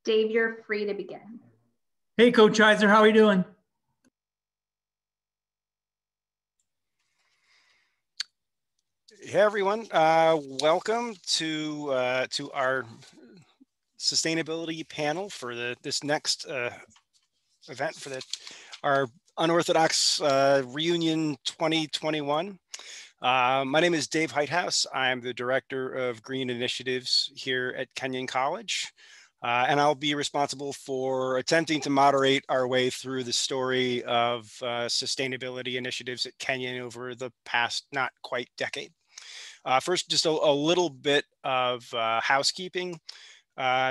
Dave, you're free to begin. Hey, Coach Heiser, how are you doing? Hey, everyone. Welcome to our sustainability panel for this next event for our Unorthodox Reunion 2021. My name is Dave Heithaus. I'm the director of Green Initiatives here at Kenyon College. And I'll be responsible for attempting to moderate our way through the story of sustainability initiatives at Kenyon over the past not quite decade. First, just a little bit of housekeeping.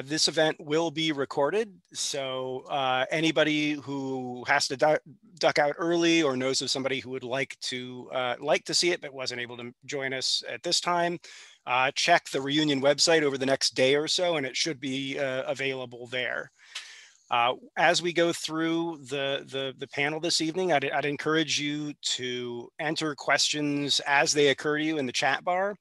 This event will be recorded, so anybody who has to duck out early or knows of somebody who would like to see it but wasn't able to join us at this time, check the reunion website over the next day or so, and it should be available there. As we go through the panel this evening, I'd encourage you to enter questions as they occur to you in the chat bar.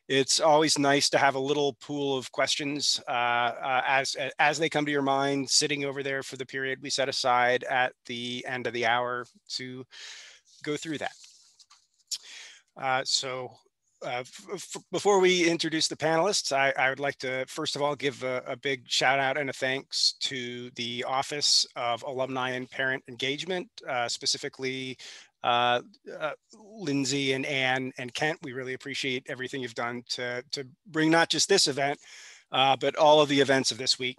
It's always nice to have a little pool of questions as they come to your mind, sitting over there for the period we set aside at the end of the hour to go through that. Before we introduce the panelists, I would like to first of all give a big shout out and a thanks to the Office of Alumni and Parent Engagement, specifically Lindsay and Anne and Kent. We really appreciate everything you've done to bring not just this event, but all of the events of this week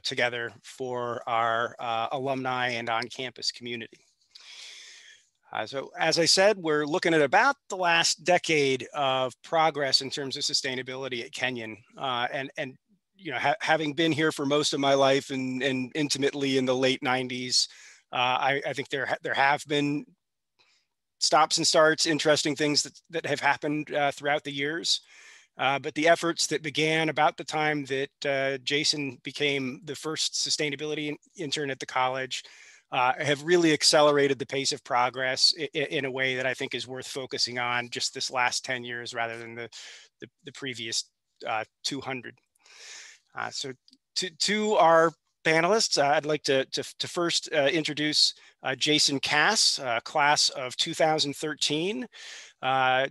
together for our alumni and on-campus community. So as I said, we're looking at about the last decade of progress in terms of sustainability at Kenyon. And you know, having been here for most of my life and intimately in the late 90s, I think there have been stops and starts, interesting things that have happened throughout the years. But the efforts that began about the time that Jason became the first sustainability intern at the college have really accelerated the pace of progress in a way that I think is worth focusing on just this last 10 years rather than the previous 200. So to our panelists, I'd like to first introduce Jason Kass, class of 2013.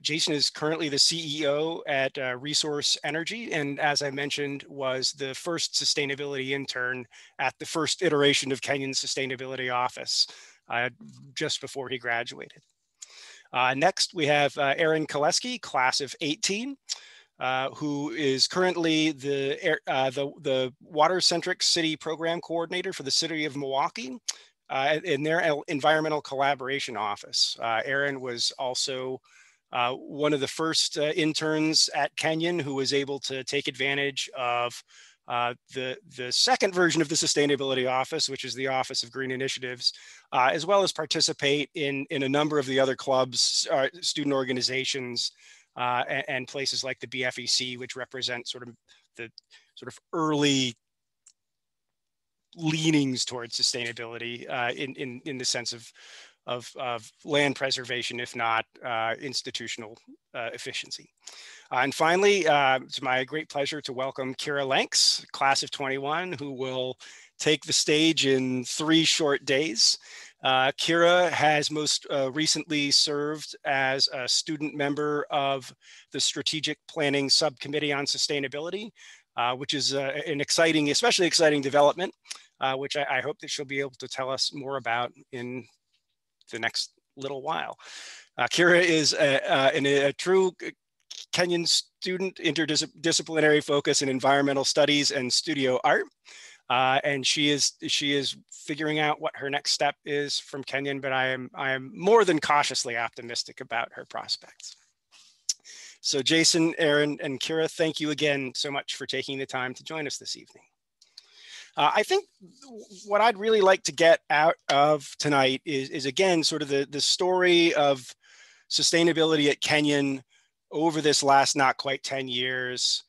Jason is currently the CEO at Resource Energy, and as I mentioned, was the first sustainability intern at the first iteration of Kenyon's sustainability office just before he graduated. Next, we have Erin Keleske, class of 18. Who is currently the water-centric city program coordinator for the city of Milwaukee in their environmental collaboration office. Erin was also one of the first interns at Kenyon who was able to take advantage of the second version of the sustainability office, which is the Office of Green Initiatives, as well as participate in a number of the other clubs, student organizations, and places like the BFEC, which represent sort of early leanings towards sustainability in the sense of land preservation, if not institutional efficiency. And finally, it's my great pleasure to welcome Kíra Lancz, class of 21, who will take the stage in 3 short days. Kíra has most recently served as a student member of the Strategic Planning Subcommittee on Sustainability, which is an exciting, especially exciting development, which I hope that she'll be able to tell us more about in the next little while. Kíra is a true Kenyan student, interdisciplinary focus in environmental studies and studio art. And she is figuring out what her next step is from Kenyon, but I am more than cautiously optimistic about her prospects. So Jason, Erin, and Kíra, thank you again so much for taking the time to join us this evening. I think what I'd really like to get out of tonight is again, sort of the story of sustainability at Kenyon over this last not quite 10 years,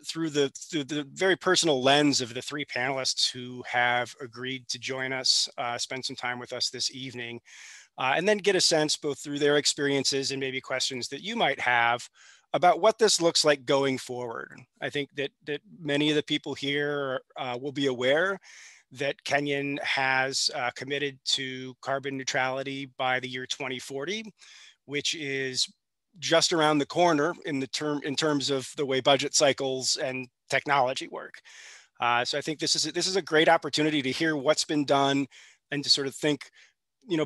through the very personal lens of the 3 panelists who have agreed to join us, spend some time with us this evening, and then get a sense both through their experiences and maybe questions that you might have about what this looks like going forward. I think that many of the people here will be aware that Kenyon has committed to carbon neutrality by the year 2040, which is just around the corner in terms of the way budget cycles and technology work. So I think this is a great opportunity to hear what's been done and to sort of think,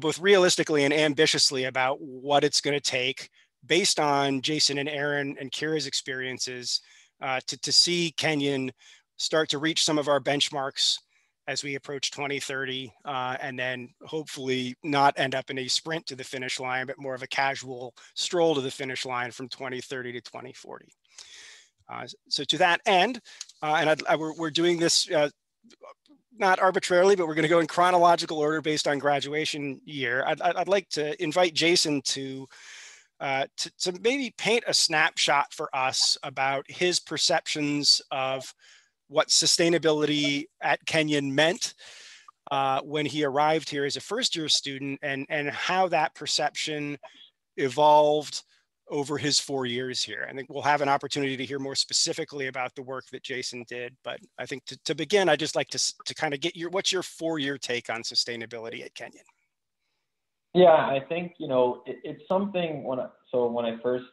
both realistically and ambitiously about what it's going to take based on Jason and Erin and Kíra's experiences to see Kenyon start to reach some of our benchmarks as we approach 2030, and then hopefully not end up in a sprint to the finish line, but more of a casual stroll to the finish line from 2030 to 2040. So to that end, and we're doing this not arbitrarily, but we're going to go in chronological order based on graduation year. I'd like to invite Jason to maybe paint a snapshot for us about his perceptions of what sustainability at Kenyon meant when he arrived here as a first-year student, and how that perception evolved over his 4 years here. I think we'll have an opportunity to hear more specifically about the work that Jason did. But I think to begin, I'd just like to kind of get what's your 4-year take on sustainability at Kenyon? Yeah, I think, it's something when I first,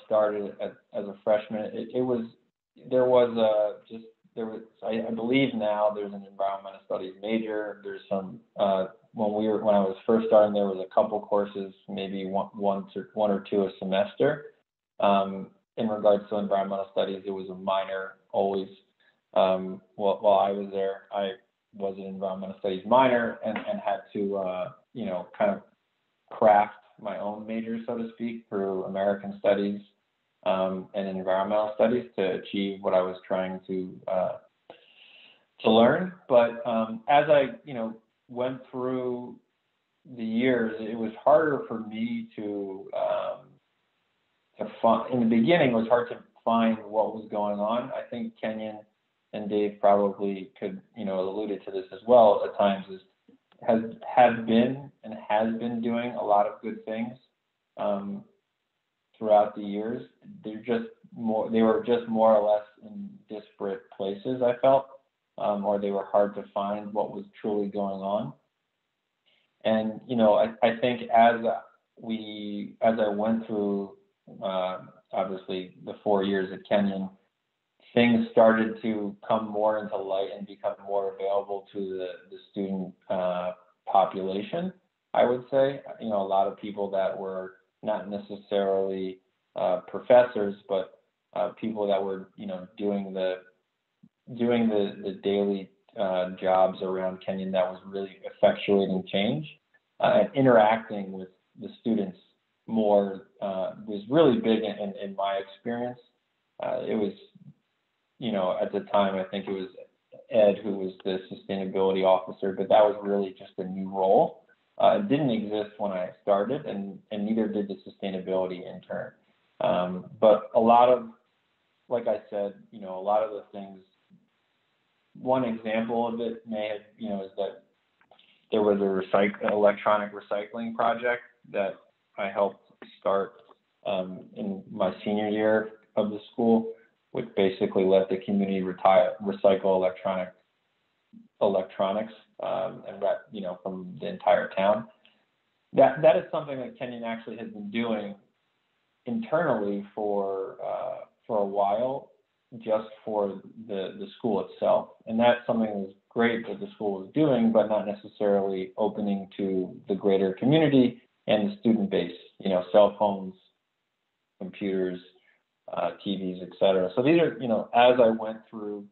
started as a freshman, I believe now there's an environmental studies major. There's some, when I was first starting, there was a couple courses, maybe one or two a semester. In regards to environmental studies, it was a minor always. While I was there, I was an environmental studies minor and had to, kind of craft my own major, so to speak, through American studies and environmental studies to achieve what I was trying to learn. But as I, went through the years, it was harder for me to find. In the beginning, it was hard to find what was going on. I think Kenyon and Dave probably could, alluded to this as well at times, has been doing a lot of good things throughout the years. They were just more or less in disparate places, I felt, or they were hard to find what was truly going on. And I think as I went through obviously the 4 years at Kenyon, things started to come more into light and become more available to the student population, I would say. A lot of people that were not necessarily professors, but people that were, doing the daily jobs around Kenyon that was really effectuating change and interacting with the students more was really big in my experience. It was, at the time, I think it was Ed who was the sustainability officer, but that was really just a new role. It didn't exist when I started, and neither did the sustainability intern. But a lot of, like I said, a lot of the things, one example of it may have, is that there was a electronic recycling project that I helped start in my senior year of the school, which basically let the community recycle electronics and from the entire town. That is something that Kenyon actually has been doing internally for a while, just for the school itself. And that's something that was great that the school was doing, but not necessarily opening to the greater community and the student base, cell phones, computers, TVs, etc. So these are, as I went through,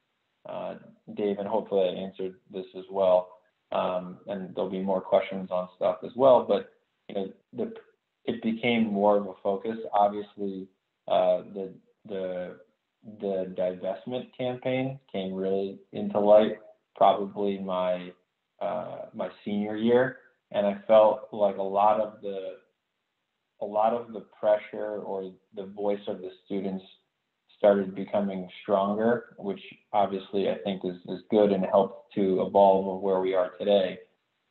Dave, and hopefully I answered this as well, and there'll be more questions on stuff as well, but, it became more of a focus. Obviously, the divestment campaign came really into light probably my senior year, and I felt like a lot of the pressure or the voice of the students started becoming stronger, which obviously I think is good and helped to evolve where we are today.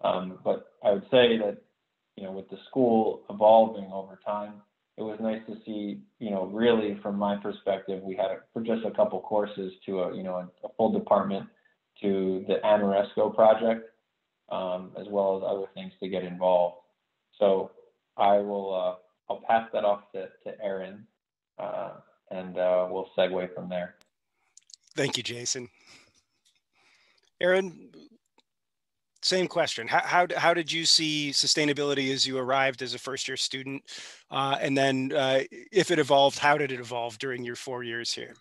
But I would say that, with the school evolving over time, it was nice to see, really from my perspective, we had for just a couple courses to a full department to the Amoresco project, as well as other things to get involved. So I'll pass that off to Erin, and we'll segue from there. Thank you, Jason. Erin, same question. How did you see sustainability as you arrived as a first-year student? And then if it evolved, how did it evolve during your 4 years here?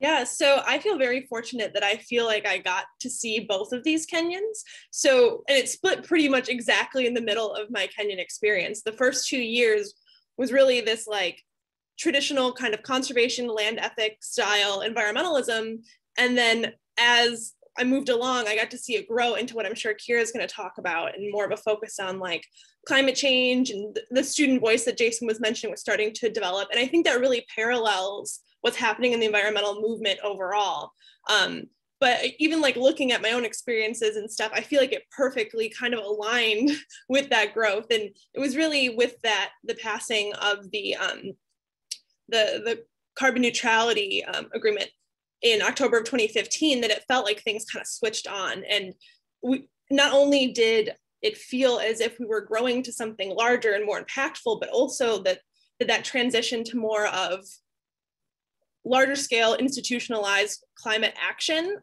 Yeah, so I feel very fortunate that I feel like I got to see both of these Kenyans. So, and it split pretty much exactly in the middle of my Kenyan experience. The first 2 years was really this like traditional kind of conservation, land ethics style environmentalism. And then as I moved along, I got to see it grow into what I'm sure Kíra is going to talk about, and more of a focus on like climate change, and the student voice that Jason was mentioning was starting to develop. And I think that really parallels what's happening in the environmental movement overall. But even like looking at my own experiences and stuff, I feel like it perfectly kind of aligned with that growth. And it was really with that, the passing of the carbon neutrality agreement in October of 2015, that it felt like things kind of switched on. And we not only did it feel as if we were growing to something larger and more impactful, but also that transition to more of larger scale institutionalized climate action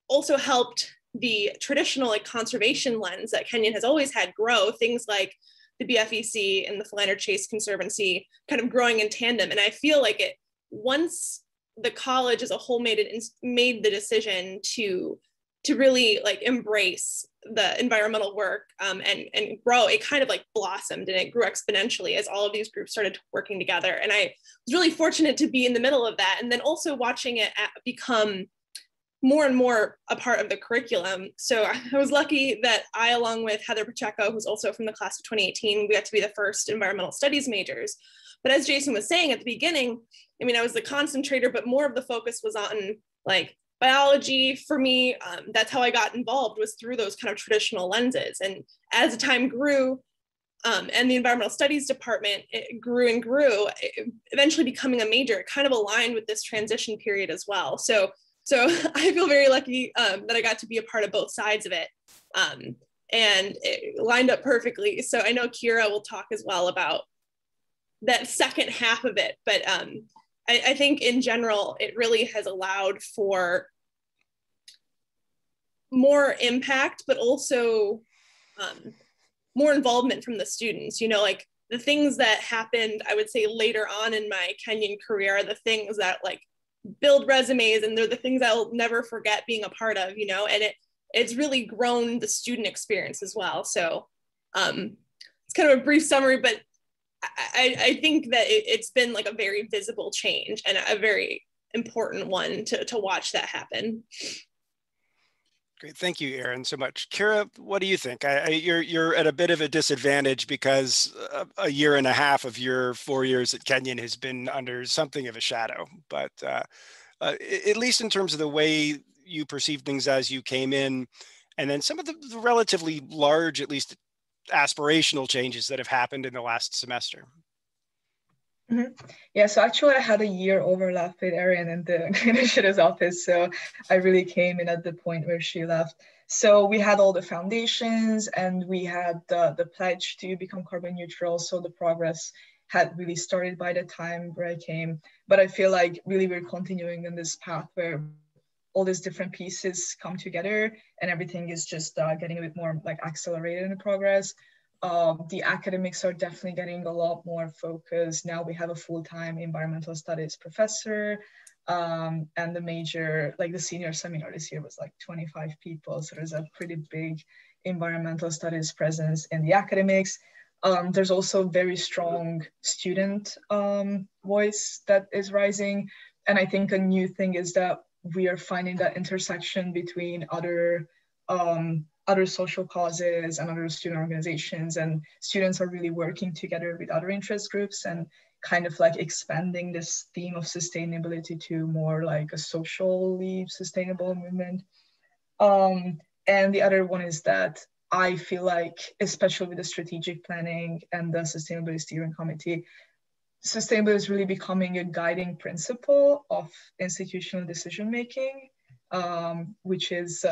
also helped the traditional like conservation lens that Kenyon has always had grow, things like the BFEC and the Philander Chase Conservancy kind of growing in tandem. And I feel like once the college as a whole made the decision to really like embrace the environmental work and grow, it kind of like blossomed, and it grew exponentially as all of these groups started working together. And I was really fortunate to be in the middle of that, and then also watching it become more and more a part of the curriculum. So I was lucky that I, along with Heather Pacheco, who's also from the class of 2018, we got to be the first environmental studies majors. But as Jason was saying at the beginning, I mean, I was the concentrator, but more of the focus was on like biology for me. That's how I got involved, was through those kind of traditional lenses. And as the time grew, and the environmental studies department, it grew and grew, eventually becoming a major, it kind of aligned with this transition period as well. So I feel very lucky that I got to be a part of both sides of it. And it lined up perfectly. So I know Kíra will talk as well about that second half of it, but I think in general, it really has allowed for more impact, but also more involvement from the students. Like the things that happened, I would say later on in my Kenyan career, are the things that like build resumes, and they're the things I'll never forget being a part of, and it's really grown the student experience as well. So it's kind of a brief summary, but I think that it's been like a very visible change, and a very important one to watch that happen. Great, thank you, Erin, so much. Kíra, what do you think? You're at a bit of a disadvantage because a year and a half of your 4 years at Kenyon has been under something of a shadow, but at least in terms of the way you perceive things as you came in, and then some of the relatively large, at least aspirational changes that have happened in the last semester. Mm-hmm. Yeah, so actually I had a year overlap with Erin in the Green Initiatives office, so I really came in at the point where she left. So we had all the foundations, and we had the pledge to become carbon neutral, so the progress had really started by the time where I came. But I feel like really we're continuing in this path where all these different pieces come together, and everything is just getting a bit more like accelerated in the progress. The academics are definitely getting a lot more focused. Now we have a full-time environmental studies professor, and the major, like the senior seminar this year was like 25 people. So there's a pretty big environmental studies presence in the academics. There's also very strong student voice that is rising. And I think a new thing is that we are finding that intersection between other social causes and other student organizations, and students are really working together with other interest groups and kind of like expanding this theme of sustainability to more like a socially sustainable movement. And the other one is that I feel like, especially with the strategic planning and the sustainability steering committee, sustainability is really becoming a guiding principle of institutional decision making, which is,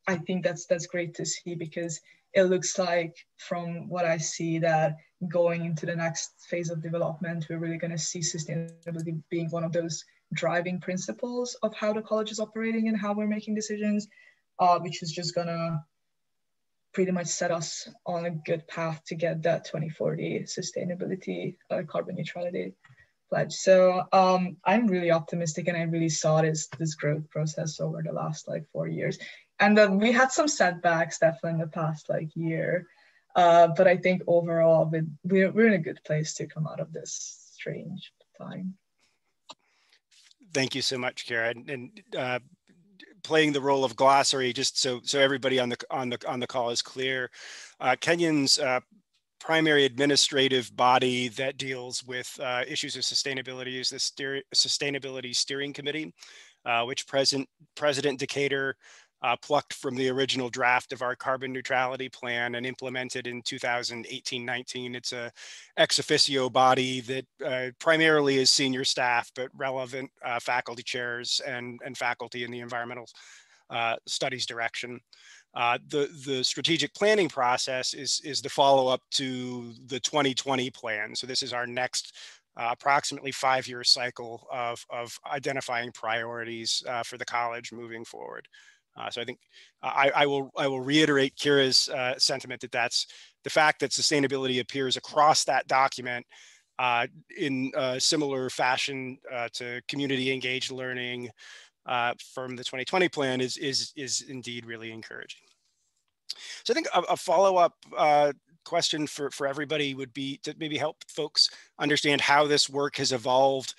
I think that's great to see, because it looks like, from what I see, that going into the next phase of development, we're really going to see sustainability being one of those driving principles of how the college is operating and how we're making decisions, which is just going to pretty much set us on a good path to get that 2040 sustainability carbon neutrality pledge. So I'm really optimistic, and I really saw this growth process over the last 4 years. And we had some setbacks definitely in the past year, but I think overall we're in a good place to come out of this strange time. Thank you so much, Kíra. And playing the role of glossary, just so everybody on the call is clear, Kenyon's primary administrative body that deals with issues of sustainability is the Sustainability Steering Committee, which President Decatur plucked from the original draft of our carbon neutrality plan and implemented in 2018-19. It's a ex officio body that primarily is senior staff, but relevant faculty chairs and faculty in the environmental studies direction. The strategic planning process is the follow-up to the 2020 plan. So this is our next approximately 5-year cycle of identifying priorities for the college moving forward. So I think I will reiterate Kíra's sentiment that that's the fact that sustainability appears across that document in a similar fashion to community engaged learning from the 2020 plan is indeed really encouraging. So I think a follow-up question for everybody would be to maybe help folks understand how this work has evolved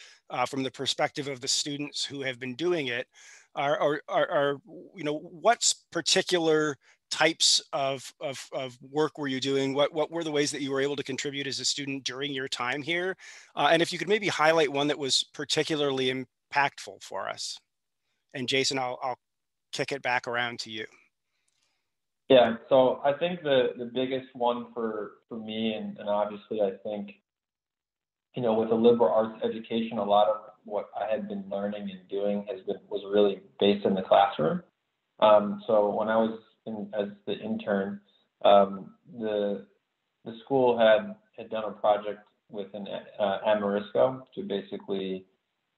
from the perspective of the students who have been doing it. What particular types of work were you doing? What were the ways that you were able to contribute as a student during your time here? And if you could maybe highlight one that was particularly impactful for us. And Jason, I'll kick it back around to you. Yeah, so I think the biggest one for me, and obviously I think, with a liberal arts education, a lot of what I had been learning and doing was really based in the classroom. So when I was as the intern, the school had done a project with an Amorisco to basically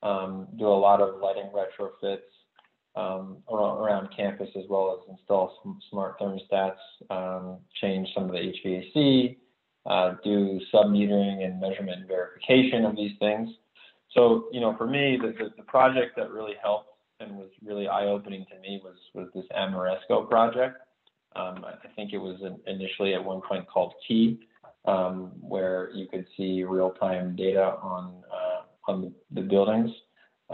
do a lot of lighting retrofits around campus, as well as install some smart thermostats, change some of the HVAC, do sub-metering and measurement and verification of these things. So, for me, the project that really helped and was really eye-opening to me was this Amorisco project. I think it was initially at one point called Key, where you could see real-time data on the buildings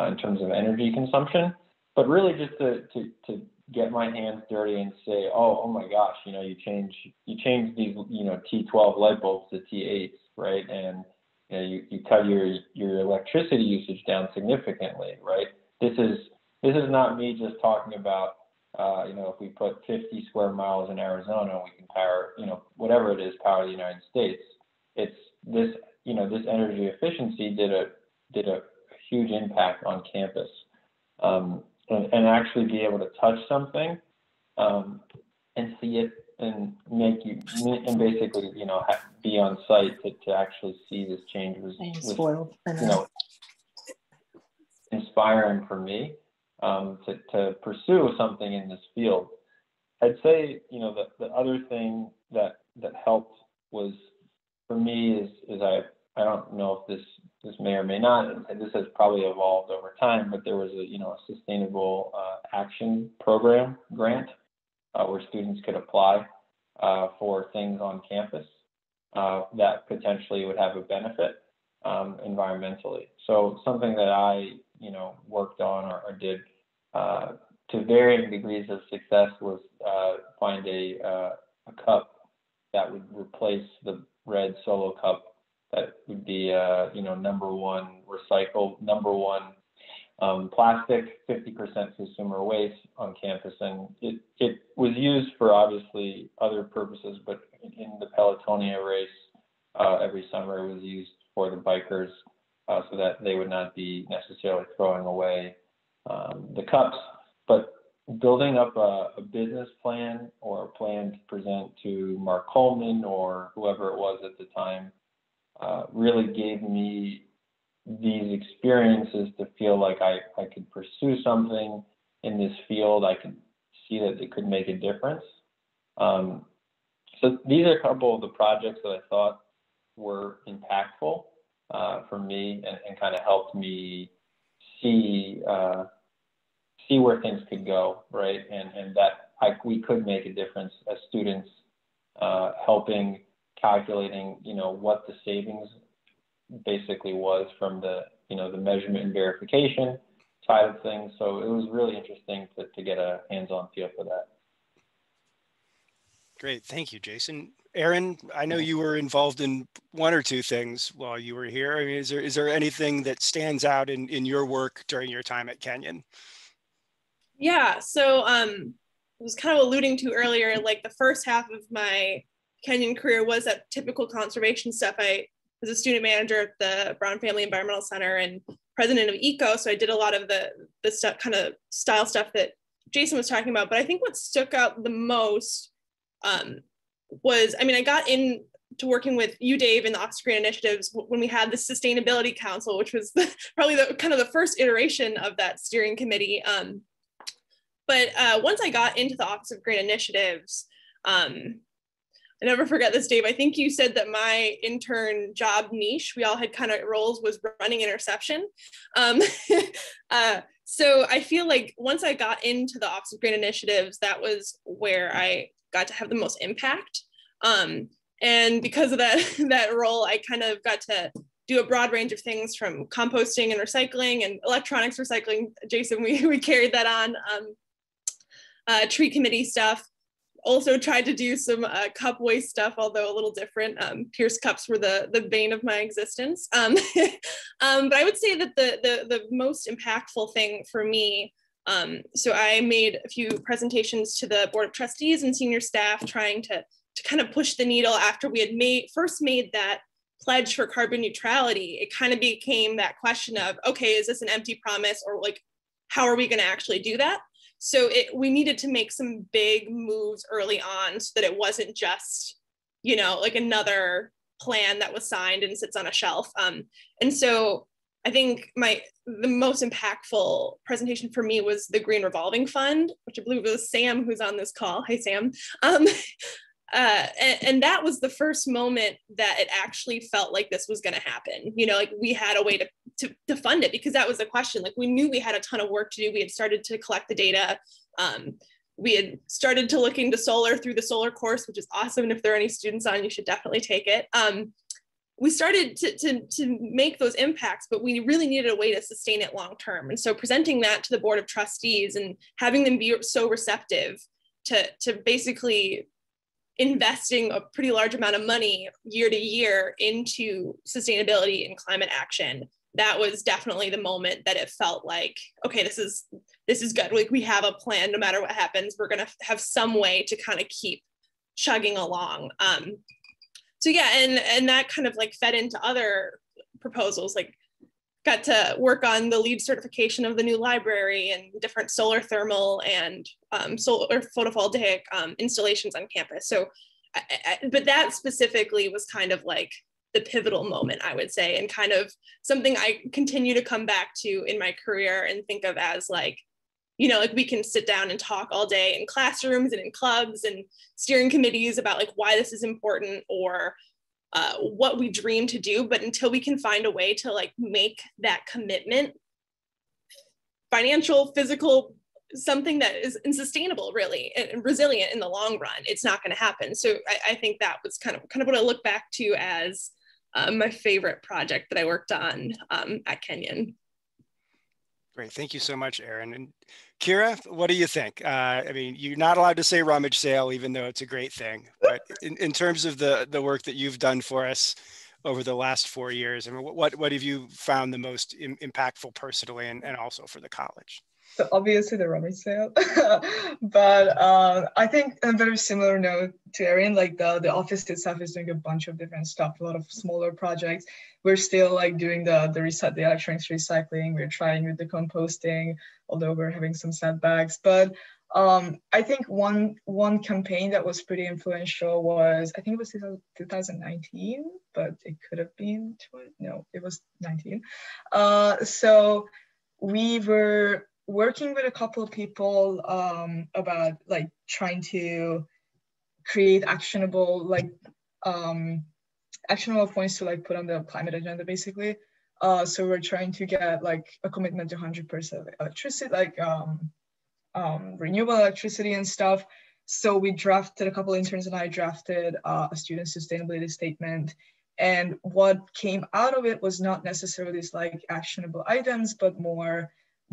in terms of energy consumption. But really just to get my hands dirty and say, oh my gosh, you change these, T12 light bulbs to T8s, right? And you cut your electricity usage down significantly, right? This is not me just talking about, if we put 50 square miles in Arizona, we can power, whatever it is, power the United States. It's this, this energy efficiency did a huge impact on campus. And actually be able to touch something and see it and basically, be on site to actually see this change was inspiring for me to pursue something in this field. I'd say, the other thing that helped was, for me, is I don't know if this may or may not, and this has probably evolved over time, but there was a sustainable action program grant where students could apply for things on campus that potentially would have a benefit environmentally. So something that I worked on or did to varying degrees of success was find a cup that would replace the red Solo cup. That would be, number one recycled, number one Plastic, 50% consumer waste on campus, and it was used for obviously other purposes, but in the Pelotonia race, every summer it was used for the bikers so that they would not be necessarily throwing away the cups. But building up a business plan or a plan to present to Mark Coleman or whoever it was at the time really gave me these experiences to feel like I could pursue something in this field. I could see that it could make a difference. So these are a couple of the projects that I thought were impactful for me and kind of helped me see where things could go, right? And that we could make a difference as students, helping calculating, what the savings basically was from the measurement and verification side of things. So it was really interesting to get a hands-on feel for that. Great, thank you, Jason. Erin, I know you were involved in one or two things while you were here. I mean, is there anything that stands out in your work during your time at Kenyon? Yeah, so I was kind of alluding to earlier, like the first half of my Kenyon career was that typical conservation stuff. I was a student manager at the Brown Family Environmental Center and president of ECO. So I did a lot of the stuff, kind of style stuff that Jason was talking about. But I think what stuck out the most was, I got into working with you, Dave, in the Office of Green Initiatives when we had the Sustainability Council, which was probably the first iteration of that steering committee. But once I got into the Office of Green Initiatives, I never forget this, Dave. I think you said that my intern job niche, we all had kind of roles, was running interception. So I feel like once I got into the Office of Green Initiatives, that was where I got to have the most impact. And because of that role, I kind of got to do a broad range of things from composting and recycling and electronics recycling. Jason, we carried that on. Tree committee stuff. Also tried to do some cup waste stuff, although a little different. Pierce cups were the bane of my existence. But I would say that the most impactful thing for me, so I made a few presentations to the Board of Trustees and senior staff trying to kind of push the needle after we had first made that pledge for carbon neutrality. It kind of became that question of, okay, is this an empty promise, or like, how are we going to actually do that? So we needed to make some big moves early on so that it wasn't just, like another plan that was signed and sits on a shelf. And so I think the most impactful presentation for me was the Green Revolving Fund, which I believe was Sam, who's on this call. Hey, Sam. And that was the first moment that it actually felt like this was going to happen. Like we had a way to fund it, because that was the question. Like we knew we had a ton of work to do. We had started to collect the data. We had started to look into solar through the solar course, which is awesome. And if there are any students on, you should definitely take it. We started to make those impacts, but we really needed a way to sustain it long term. And so presenting that to the Board of Trustees and having them be so receptive to basically investing a pretty large amount of money year to year into sustainability and climate action, that was definitely the moment that it felt like, okay, this is good. Like we have a plan, no matter what happens, we're gonna have some way to kind of keep chugging along. So yeah, and that kind of like fed into other proposals, like got to work on the LEED certification of the new library and different solar thermal and solar photovoltaic installations on campus. So, but that specifically was kind of like the pivotal moment, I would say, and kind of something I continue to come back to in my career and think of as like, like we can sit down and talk all day in classrooms and in clubs and steering committees about like why this is important or what we dream to do, but until we can find a way to like make that commitment, financial, physical, something that is sustainable really and resilient in the long run, it's not going to happen. So I think that was kind of what I look back to as my favorite project that I worked on at Kenyon. Great, thank you so much, Erin. And Kíra, what do you think? I mean, you're not allowed to say rummage sale, even though it's a great thing. But in terms of the work that you've done for us over the last 4 years? I mean, what have you found the most impactful personally and also for the college? So obviously the rummage sale, but I think on a very similar note to Erin, like the office itself is doing a bunch of different stuff, a lot of smaller projects. We're still like doing the electronics recycling. We're trying with the composting, although we're having some setbacks. But I think one campaign that was pretty influential was, I think it was 2019, but it could have been, no, it was 19. So we were working with a couple of people about like trying to create actionable points to like put on the climate agenda, basically. So we're trying to get like a commitment to 100% electricity, like renewable electricity and stuff. So we drafted, a couple of interns and I drafted a student sustainability statement. And what came out of it was not necessarily these like actionable items, but more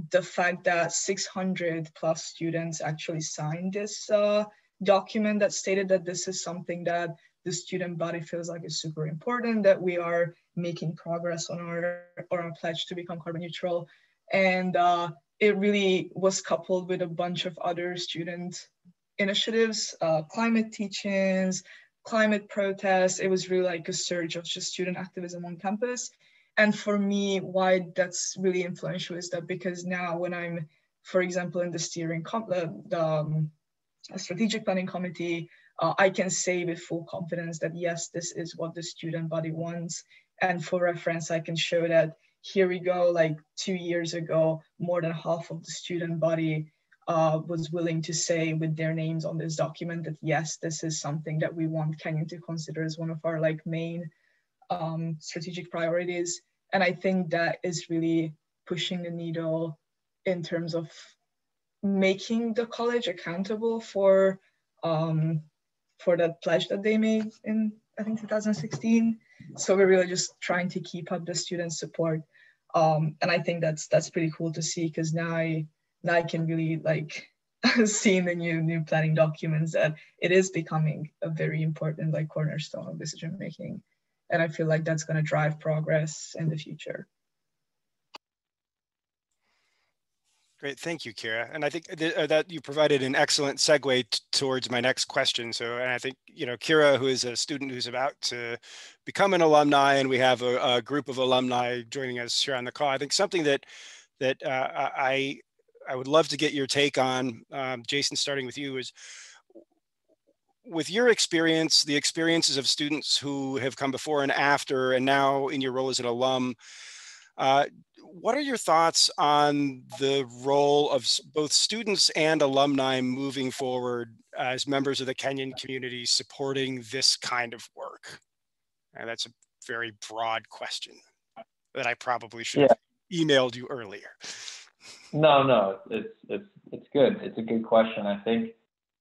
the fact that 600 plus students actually signed this document that stated that this is something that the student body feels like is super important, that we are making progress on our pledge to become carbon neutral. And it really was coupled with a bunch of other student initiatives, climate teach-ins, climate protests. It was really like a surge of just student activism on campus. And for me, why that's really influential is that because now when I'm, for example, in the strategic planning committee, I can say with full confidence that yes, this is what the student body wants. And for reference, I can show that here we go, like 2 years ago, more than half of the student body was willing to say with their names on this document that yes, this is something that we want Kenyan to consider as one of our like main strategic priorities. And I think that is really pushing the needle in terms of making the college accountable for that pledge that they made in, I think, 2016. So we're really just trying to keep up the student support. And I think that's pretty cool to see, because now I can really like see in the new planning documents that it is becoming a very important like cornerstone of decision making. And I feel like that's going to drive progress in the future. Great, thank you, Kíra. And I think that you provided an excellent segue towards my next question. So, and I think, you know, Kíra, who is a student who's about to become an alumni, and we have a group of alumni joining us here on the call. I think something that I would love to get your take on, Jason, starting with you, is with your experience, the experiences of students who have come before and after, and now in your role as an alum, what are your thoughts on the role of both students and alumni moving forward as members of the Kenyan community supporting this kind of work? And that's a very broad question that I probably should have emailed you earlier. No, it's good. It's a good question. I think,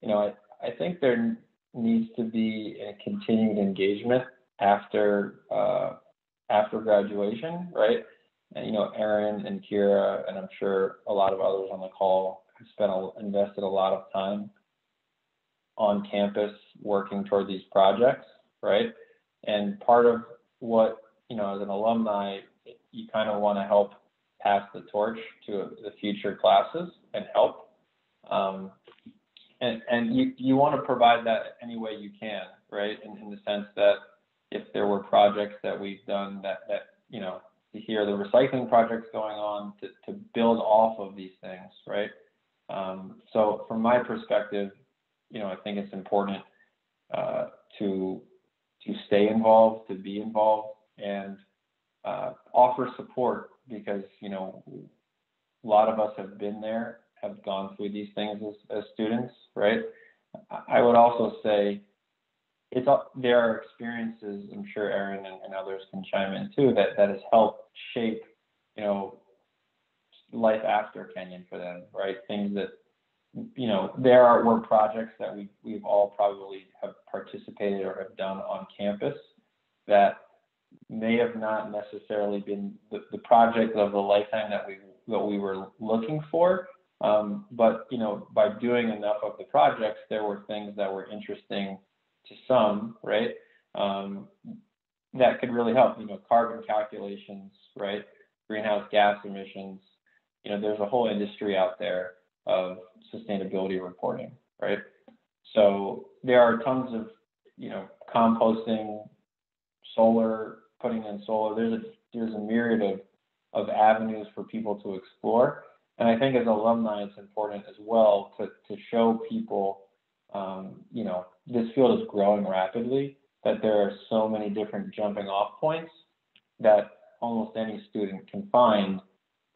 you know, I think there needs to be a continued engagement after graduation, right? And, you know, Erin and Kíra, and I'm sure a lot of others on the call have invested a lot of time on campus working toward these projects, right? And part of what, you know, as an alumni, you kind of want to help pass the torch to the future classes and help. And you want to provide that any way you can, right? In the sense that if there were projects that we've done that you know, to hear the recycling projects going on, to build off of these things, right? So from my perspective, you know, I think it's important to stay involved, to be involved, and offer support, because, you know, a lot of us have been there, have gone through these things as students, right? I would also say there are experiences, I'm sure Erin and others can chime in too, that has helped shape, you know, life after Kenyon for them, right? Things that, you know, were projects that we've all probably have participated or have done on campus that may have not necessarily been the project of the lifetime that we were looking for. But, you know, by doing enough of the projects, there were things that were interesting to some, right? that could really help. Carbon calculations, right? Greenhouse gas emissions. There's a whole industry out there of sustainability reporting, right? So there are tons of, composting, solar, putting in solar. There's a myriad of avenues for people to explore. And I think as alumni, it's important as well to show people, this field is growing rapidly, that there are so many different jumping off points that almost any student can find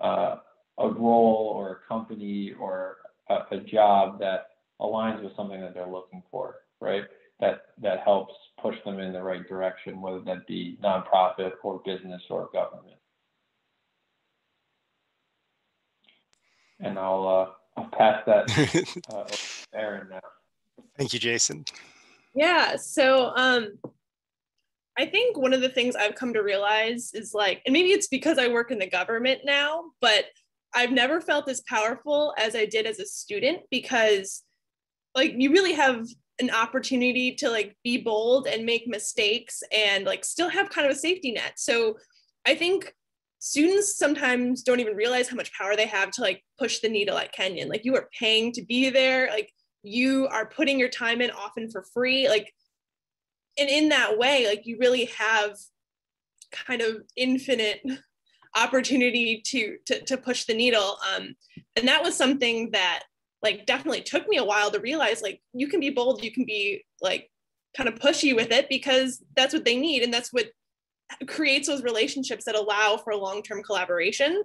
a role or a company or a job that aligns with something that they're looking for, right? That helps push them in the right direction, whether that be nonprofit or business or government. And I'll pass that over to Erin now. Thank you, Jason. Yeah, so I think one of the things I've come to realize is and maybe it's because I work in the government now, but I've never felt as powerful as I did as a student, because you really have an opportunity to be bold and make mistakes and still have kind of a safety net. So I think students sometimes don't even realize how much power they have to push the needle at Kenyon. You are paying to be there. You are putting your time in often for free. And in that way, you really have kind of infinite opportunity to push the needle. And that was something that definitely took me a while to realize, you can be bold, you can be kind of pushy with it, because that's what they need. And that's what creates those relationships that allow for long-term collaboration.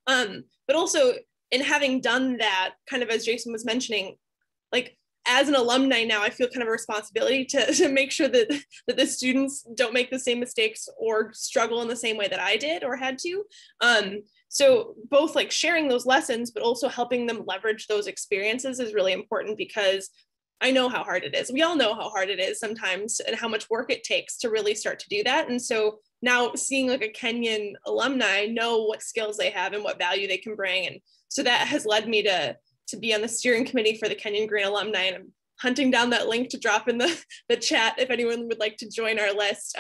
But also in having done that, kind of as Jason was mentioning, as an alumni now, I feel kind of a responsibility to make sure that the students don't make the same mistakes or struggle in the same way that I did or had to. So both sharing those lessons, but also helping them leverage those experiences is really important, because I know how hard it is. We all know how hard it is sometimes and how much work it takes to really start to do that. And so now seeing a Kenyan alumni know what skills they have and what value they can bring. And so that has led me to be on the steering committee for the Kenyon Green Alumni. And I'm hunting down that link to drop in the chat if anyone would like to join our list.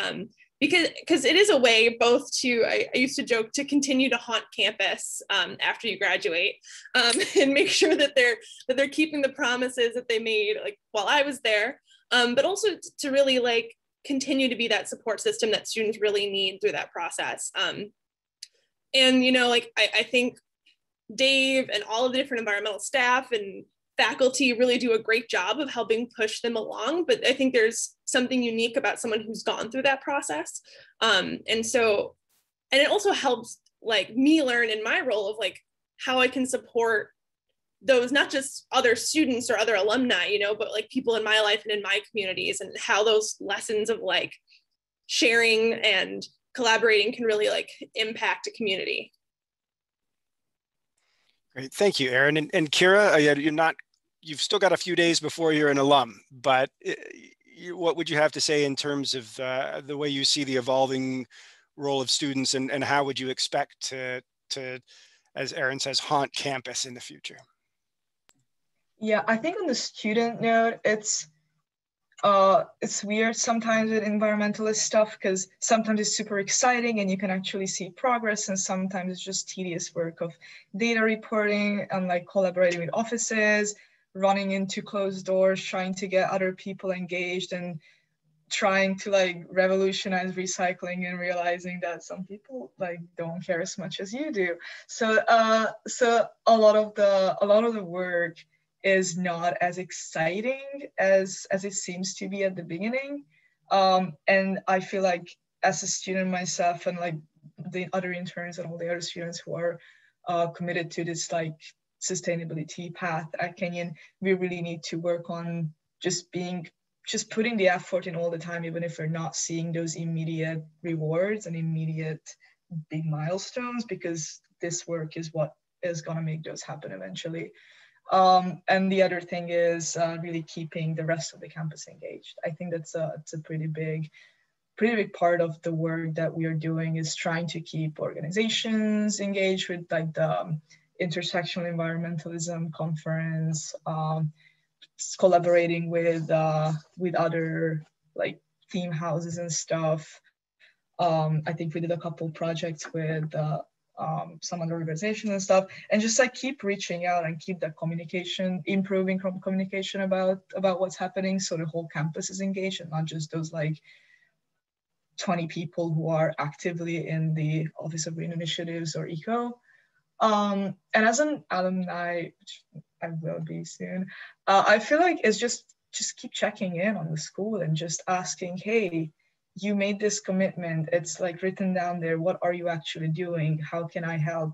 Because it is a way both to, I used to joke, to continue to haunt campus after you graduate, and make sure that they're keeping the promises that they made while I was there, but also to really continue to be that support system that students really need through that process. And I think Dave and all of the different environmental staff and faculty really do a great job of helping push them along, but I think there's something unique about someone who's gone through that process. And it also helps me learn in my role of how I can support those, not just other students or other alumni, but people in my life and in my communities, and how those lessons of sharing and collaborating can really impact a community. Great, thank you, Erin. And Kíra, you've still got a few days before you're an alum, but what would you have to say in terms of the way you see the evolving role of students, and how would you expect to, as Erin says, haunt campus in the future? Yeah, I think on the student note, it's weird sometimes with environmentalist stuff, because sometimes it's super exciting and you can actually see progress, and sometimes it's just tedious work of data reporting and collaborating with offices, running into closed doors, trying to get other people engaged, and trying to revolutionize recycling, and realizing that some people don't care as much as you do. So a lot of the work is not as exciting as it seems to be at the beginning. And I feel as a student myself, and the other interns and all the other students who are committed to this sustainability path at Kenyon, we really need to work on just putting the effort in all the time, even if we're not seeing those immediate rewards and immediate big milestones, because this work is what is going to make those happen eventually. And the other thing is really keeping the rest of the campus engaged. I think it's a pretty big part of the work that we are doing, is trying to keep organizations engaged with the Intersectional Environmentalism Conference, collaborating with other theme houses and stuff, I think we did a couple projects with some other organizations and stuff, and just like keep reaching out and keep that communication, improving communication about what's happening, so the whole campus is engaged and not just those like 20 people who are actively in the Office of Green Initiatives or ECO. And as an alumni, which I will be soon, I feel like it's just keep checking in on the school and just asking, hey, you made this commitment. It's like written down there. What are you actually doing? How can I help?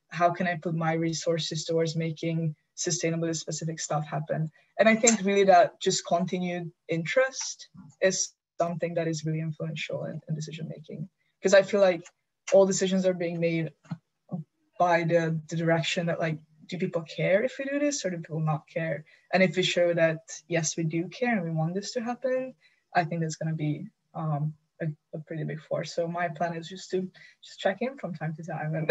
How can I put my resources towards making sustainability specific stuff happen? And I think really that just continued interest is something that is really influential in decision making. Because I feel like all decisions are being made by the direction that like, do people care if we do this or do people not care? And if we show that, yes, we do care and we want this to happen, I think that's going to be a pretty big force. So my plan is just to check in from time to time and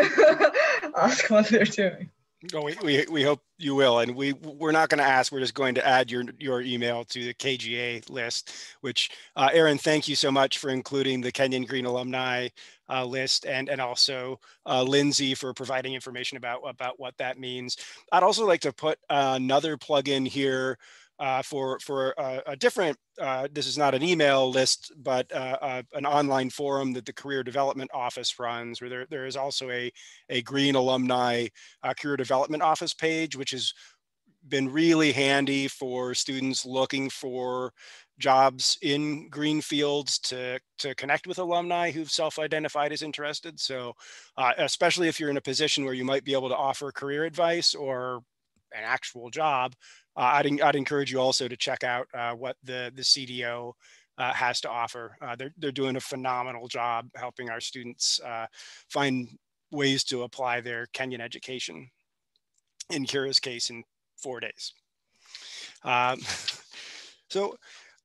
ask what they're doing. Oh, we hope you will, and we're not going to ask. We're just going to add your email to the KGA list. Which, Erin, thank you so much for including the Kenyan Green Alumni list, and also Lindsay for providing information about what that means. I'd also like to put another plug in here for a different. This is not an email list, but an online forum that the Career Development Office runs, where there is also a Green Alumni Career Development Office page, which has been really handy for students looking for jobs in green fields to connect with alumni who've self-identified as interested. So especially if you're in a position where you might be able to offer career advice or an actual job, I'd encourage you also to check out what the CDO has to offer. They're doing a phenomenal job helping our students find ways to apply their Kenyan education, in Kíra's case, in 4 days. So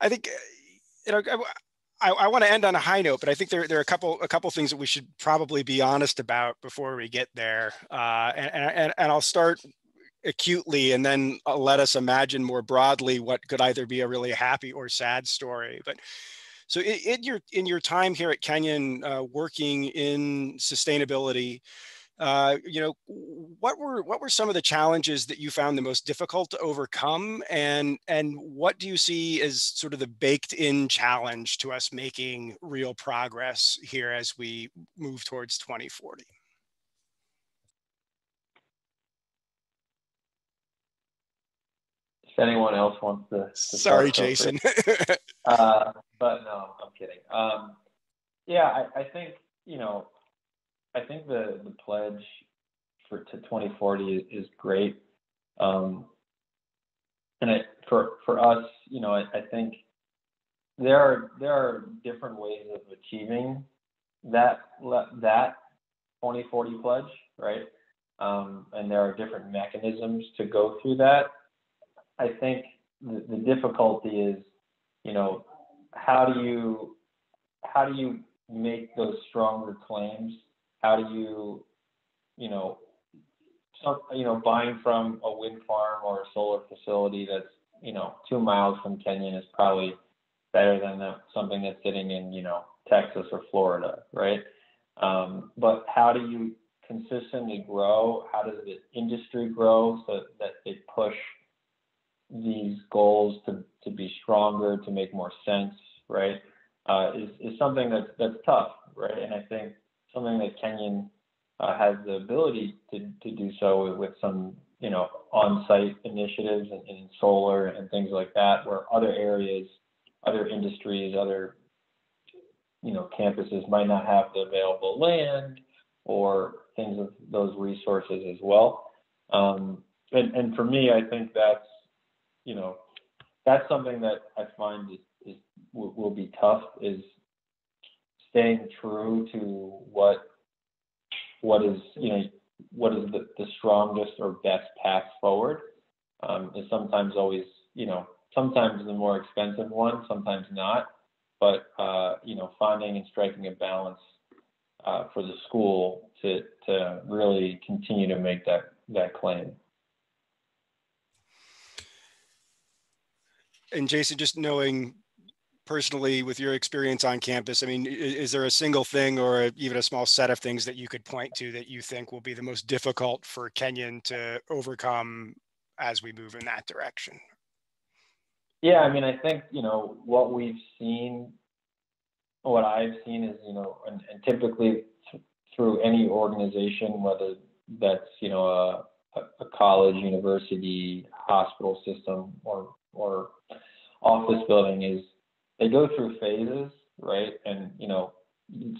I think, I want to end on a high note, but I think there are a couple things that we should probably be honest about before we get there. And I'll start acutely and then let us imagine more broadly what could either be a really happy or sad story. But so in your time here at Kenyon, working in sustainability, what were some of the challenges that you found the most difficult to overcome, and what do you see as sort of the baked in challenge to us making real progress here as we move towards 2040? If anyone else wants to Sorry, Jason. But no, I'm kidding. Yeah, I think, I think the pledge to 2040 is great. And for us, I think there are different ways of achieving that 2040 pledge, right? And there are different mechanisms to go through that. I think the difficulty is, how do you make those stronger claims? How do you, buying from a wind farm or a solar facility that's, 2 miles from Kenyon is probably better than something that's sitting in, Texas or Florida, right? But how do you consistently grow? How does the industry grow so that they push these goals to be stronger, to make more sense, right? Is something that's tough, right? And I think something that Kenyon has the ability to do so with some, on-site initiatives in solar and things like that, where other areas, other industries, other, campuses might not have the available land or things of those resources as well. And for me, I think that's something that I find will be tough, is staying true to what is the strongest or best path forward. Is sometimes always, sometimes the more expensive one, sometimes not, but finding and striking a balance for the school to really continue to make that claim. And Jason, just knowing personally, with your experience on campus, I mean, is there a single thing or even a small set of things that you could point to that you think will be the most difficult for Kenyon to overcome as we move in that direction? Yeah, I mean, I think, what I've seen is, and typically through any organization, whether that's, a college, university, hospital system, or office building, is they go through phases, right? And,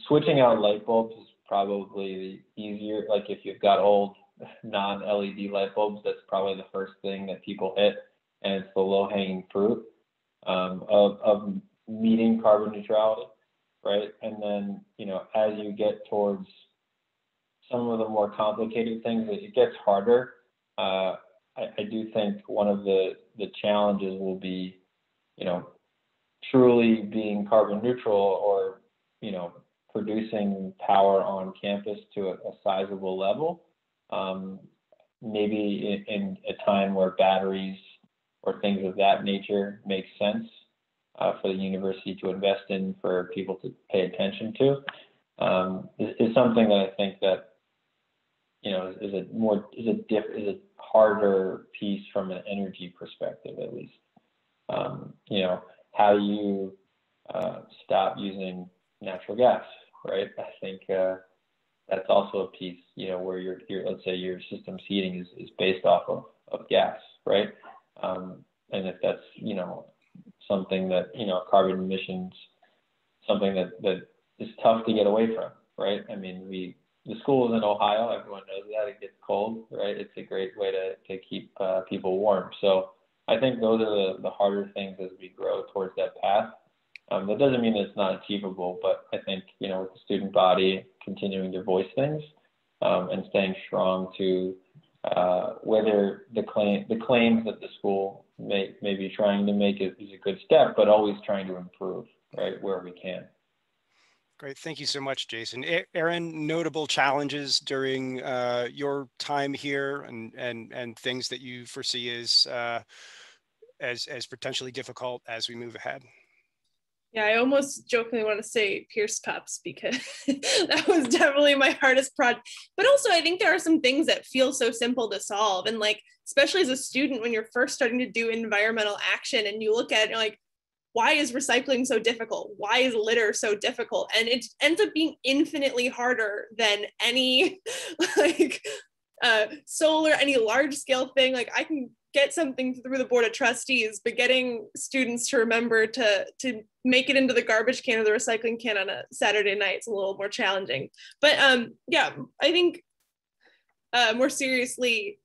switching out light bulbs is probably easier. Like if you've got old non-LED light bulbs, that's probably the first thing that people hit, and it's the low-hanging fruit of meeting carbon neutrality, right? And then, as you get towards some of the more complicated things, it gets harder. I do think one of the challenges will be, truly being carbon neutral, or, producing power on campus to a sizable level. Maybe in a time where batteries or things of that nature make sense for the university to invest in, for people to pay attention to, is something that I think that, is a harder piece from an energy perspective, at least. How do you stop using natural gas, right? I think that's also a piece, where your let's say your system's heating is based off of gas, right? And if that's, something that, carbon emissions, something that is tough to get away from, right? I mean, the school is in Ohio, everyone knows that, it gets cold, right? It's a great way to keep people warm. So I think those are the harder things as we grow towards that path. That doesn't mean it's not achievable, but I think, with the student body continuing to voice things, and staying strong to whether the claims that the school may be trying to make is a good step, but always trying to improve, right, where we can. Great. Thank you so much, Jason. Erin, notable challenges during your time here, and things that you foresee as potentially difficult as we move ahead? Yeah, I almost jokingly want to say Pierce cups, because that was definitely my hardest project. But also, I think there are some things that feel so simple to solve. And especially as a student, when you're first starting to do environmental action and you look at it, you're like, why is recycling so difficult? Why is litter so difficult? And it ends up being infinitely harder than any solar, any large scale thing. I can get something through the board of trustees, but getting students to remember to make it into the garbage can or the recycling can on a Saturday night is a little more challenging. But yeah, I think more seriously,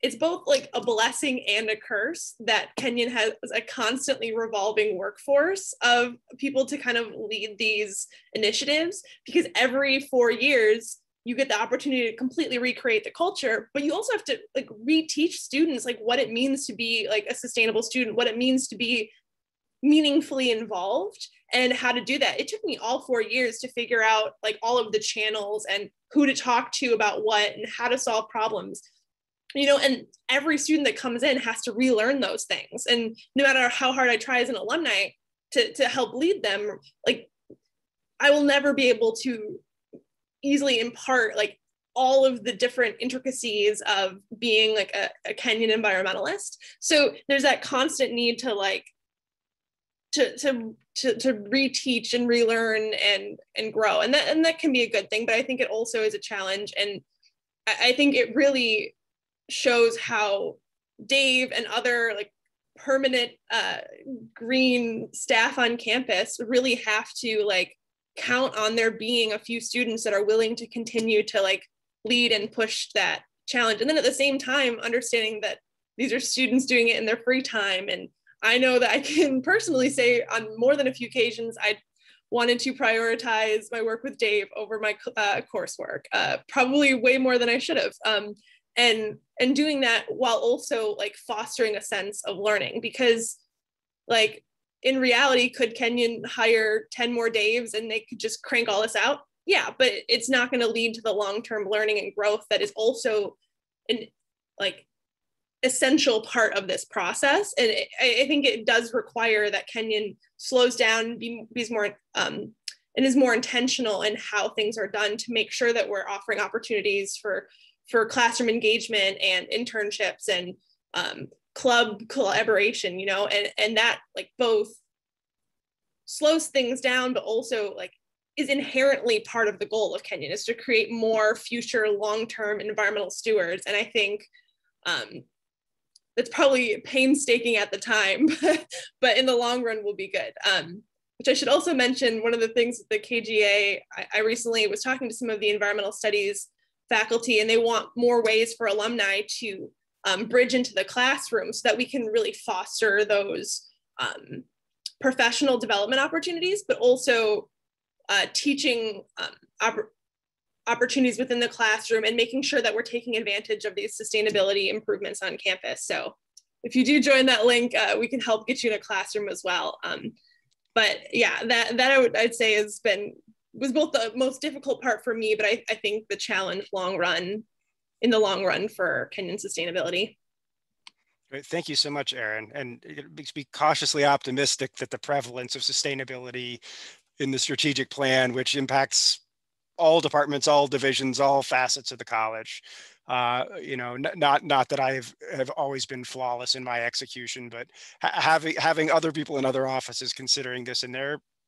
it's both a blessing and a curse that Kenyon has a constantly revolving workforce of people to kind of lead these initiatives, because every 4 years you get the opportunity to completely recreate the culture, but you also have to reteach students what it means to be a sustainable student, what it means to be meaningfully involved, and how to do that. It took me all 4 years to figure out all of the channels and who to talk to about what and how to solve problems. And every student that comes in has to relearn those things. And no matter how hard I try as an alumni to help lead them, I will never be able to easily impart all of the different intricacies of being a Kenyan environmentalist. So there's that constant need to reteach and relearn and grow. And that can be a good thing, but I think it also is a challenge. And I think it really shows how Dave and other permanent green staff on campus really have to count on there being a few students that are willing to continue to lead and push that challenge. And then at the same time, understanding that these are students doing it in their free time. And I know that I can personally say on more than a few occasions, I wanted to prioritize my work with Dave over my coursework, probably way more than I should have. And doing that while also fostering a sense of learning, because in reality, could Kenyon hire 10 more Daves and they could just crank all this out? Yeah, but it's not going to lead to the long-term learning and growth that is also essential part of this process. And I think it does require that Kenyon slows down, is more intentional in how things are done to make sure that we're offering opportunities for classroom engagement and internships and club collaboration, you know, and that like both slows things down, but also like is inherently part of the goal of Kenyon, is to create more future long-term environmental stewards. And I think that's probably painstaking at the time, but in the long run will be good. Which I should also mention, one of the things that the KGA, I recently was talking to some of the environmental studies faculty, and they want more ways for alumni to bridge into the classroom so that we can really foster those professional development opportunities, but also teaching opportunities within the classroom and making sure that we're taking advantage of these sustainability improvements on campus. So if you do join that link, we can help get you in a classroom as well. But yeah, that I'd say was both the most difficult part for me, but I think the challenge in the long run for Kenyan sustainability. Great. Thank you so much, Erin. And it makes me cautiously optimistic that the prevalence of sustainability in the strategic plan, which impacts all departments, all divisions, all facets of the college. You know, not that I have always been flawless in my execution, but having other people in other offices considering this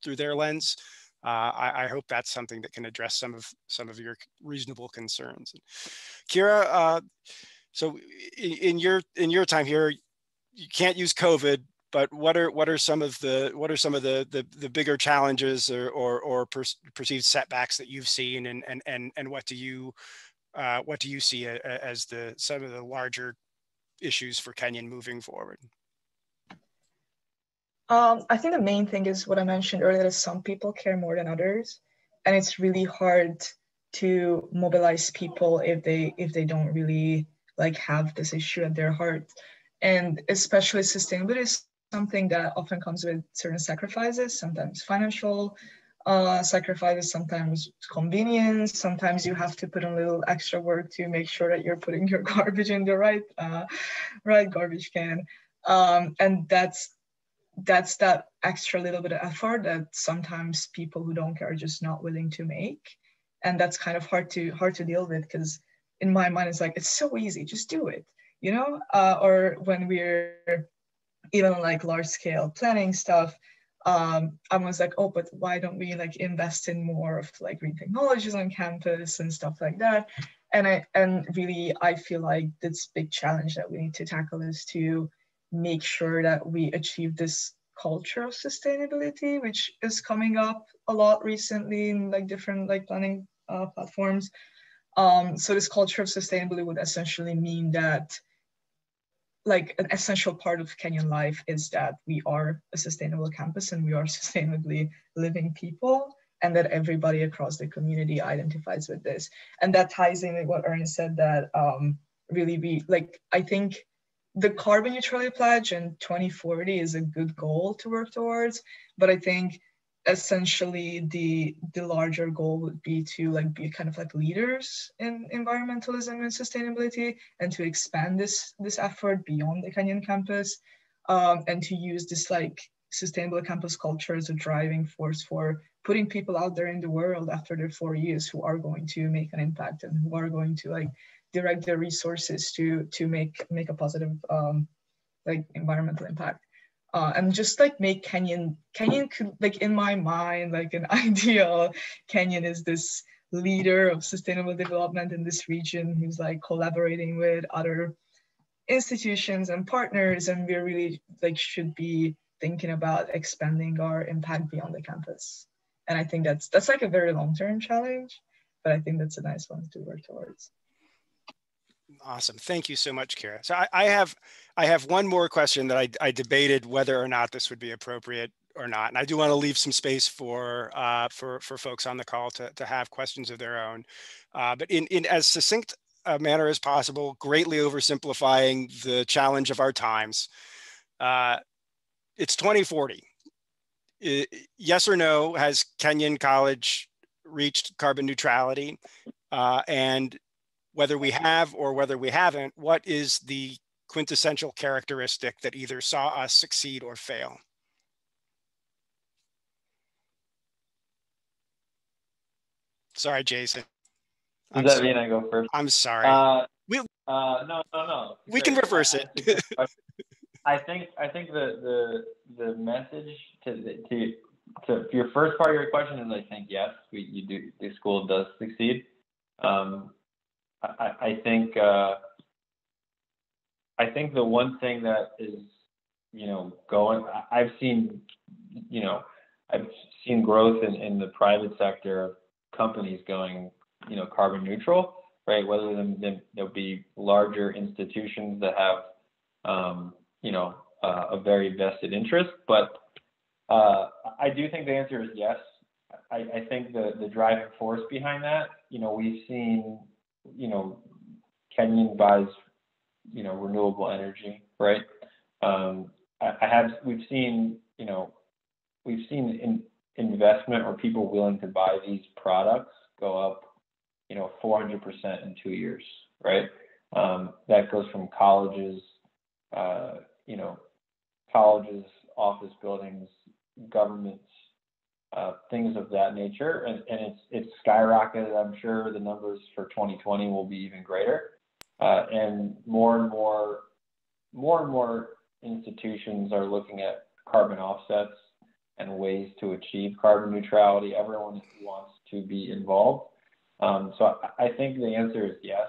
through their lens, I hope that's something that can address some of your reasonable concerns. Kíra, so in your time here, you can't use COVID, but what are some of the bigger challenges or perceived setbacks that you've seen, and what do you see as some of the larger issues for Kenyon moving forward? I think the main thing is what I mentioned earlier, that some people care more than others, and it's really hard to mobilize people if they don't really like have this issue at their heart. And especially sustainability is something that often comes with certain sacrifices, sometimes financial sacrifices, sometimes convenience, sometimes you have to put in a little extra work to make sure that you're putting your garbage in the right garbage can. And that's that extra little bit of effort that sometimes people who don't care are just not willing to make. And that's kind of hard to deal with, because in my mind, it's like, it's so easy, just do it, you know? Or when we're even like large scale planning stuff, I was like, oh, but why don't we like invest in more of like green technologies on campus and stuff like that? And really, I feel like this big challenge that we need to tackle is to make sure that we achieve this culture of sustainability, which is coming up a lot recently in like different like planning platforms. So this culture of sustainability would essentially mean that like an essential part of Kenyan life is that we are a sustainable campus and we are sustainably living people, and that everybody across the community identifies with this. And that ties in with what Erin said, that really I think the carbon neutrality pledge in 2040 is a good goal to work towards, but I think essentially the larger goal would be to like be kind of like leaders in environmentalism and sustainability, and to expand this effort beyond the Kenyan campus, and to use this like sustainable campus culture as a driving force for putting people out there in the world after their 4 years who are going to make an impact and who are going to like direct their resources to make a positive like environmental impact. And just like make Kenyon could, like in my mind, like an ideal Kenyan is this leader of sustainable development in this region who's like collaborating with other institutions and partners, and we really like should be thinking about expanding our impact beyond the campus. And I think that's like a very long-term challenge, but I think that's a nice one to work towards. Awesome. Thank you so much, Kíra. So I have one more question that I debated whether or not this would be appropriate or not. And I do want to leave some space for folks on the call to have questions of their own. But in as succinct a manner as possible, greatly oversimplifying the challenge of our times. It's 2040. Yes or no, has Kenyon College reached carbon neutrality? And whether we have or whether we haven't, what is the quintessential characteristic that either saw us succeed or fail? Sorry, Jason. Does that mean I go first? I'm sorry. No. We can reverse it. I think the message to your first part of your question is, I think yes, the school does succeed. I think the one thing that is, going, I've seen growth in the private sector of companies going, carbon neutral, right? Whether there'll be larger institutions that have, a very vested interest, but I do think the answer is yes. I think the driving force behind that, we've seen, Kenyon buys, renewable energy, right? We've seen investment or people willing to buy these products go up, 400% in 2 years, right? That goes from colleges, office buildings, governments, things of that nature, and it's skyrocketed. I'm sure the numbers for 2020 will be even greater, and more institutions are looking at carbon offsets and ways to achieve carbon neutrality. Everyone wants to be involved. So I think the answer is yes.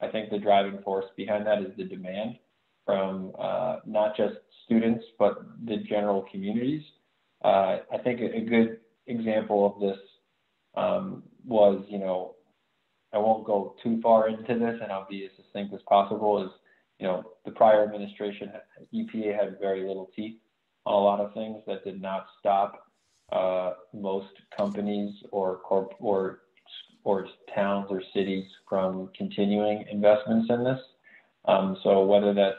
I think the driving force behind that is the demand from not just students, but the general communities. I think a good example of this was, I won't go too far into this and I'll be as succinct as possible, is, the prior administration, EPA had very little teeth on a lot of things that did not stop most companies or towns or cities from continuing investments in this. So whether that's